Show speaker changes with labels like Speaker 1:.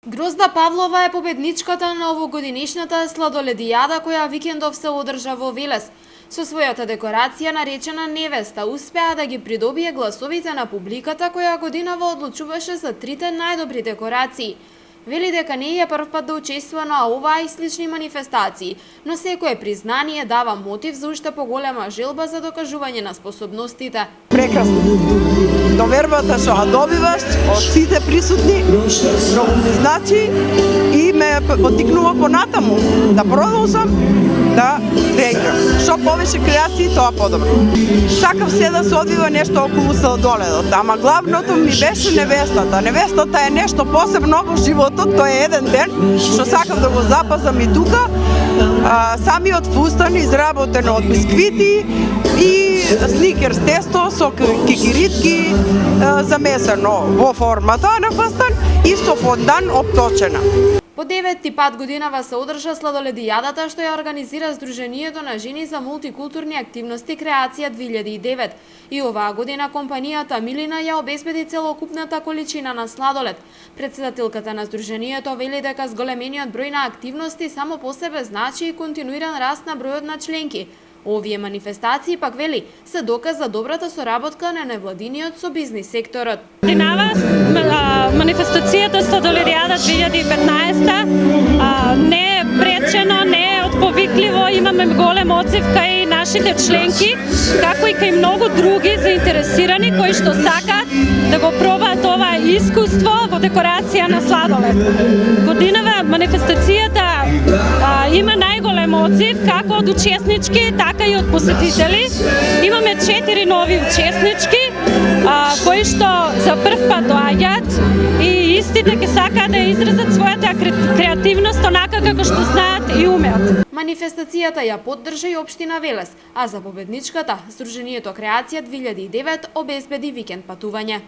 Speaker 1: Грозда Павлова е победничката на овогодинешната сладоледијада која викендов се одржа во Велес. Со својата декорација наречена Невеста успеа да ги придобие гласовите на публиката која годинава одлучуваше за трите најдобри декорации. Вели дека не е прв пат да учествува на оваа и слични манифестации, но секое признание дава мотив за уште поголема желба за докажување на способностите.
Speaker 2: Прекрасно. Довербата што ја добиваш од сите присутни многу ми значи и ме поттикнува понатаму да продолжам да креирам. Што повеќе креации, тоа подобро. Сакав се да се одвива нешто околу сладоледот, ама главното ми беше невестата. Невестата е нешто посебно во животот, тоа е еден ден што сакав да го запазам и тука. Самиот фустан изработен од бисквити и сникерс тесто со кикиритки замесено во формата на фустан и со фондан обточена.
Speaker 1: По 9-ти пат годинава се одржа сладоледијадата што ја организира Сдруженијето на жени за мултикултурни активности Креација 2009. И оваа година компанијата Милина ја обезбеди целокупната количина на сладолед. Председателката на Сдруженијето вели дека зголемениот број на активности само по себе значи и континуиран раст на бројот на членки. Овие манифестации, пак вели, се доказ за добрата соработка на невладиниот со бизнис секторот.
Speaker 3: Годинава манифестацијата Сладоледијада 2015 не е пречено, не е отповикливо, имаме голем одзив кај нашите членки, како и кај многу други заинтересирани кои што сакаат да го пробаат ова искуство во декорација на сладолед. Годинава манифестацијата има најголем одзив како од учеснички, така и од посетители. Имаме 4 нови учеснички кои што за прв пат доаѓаат и истите ќе сакаат да изразат својата креативност онака како што знаат и умеат.
Speaker 1: Манифестацијата ја поддржа и општина Велес, а за победничката Сдруженијето Креација 2009 обезбеди викенд патување.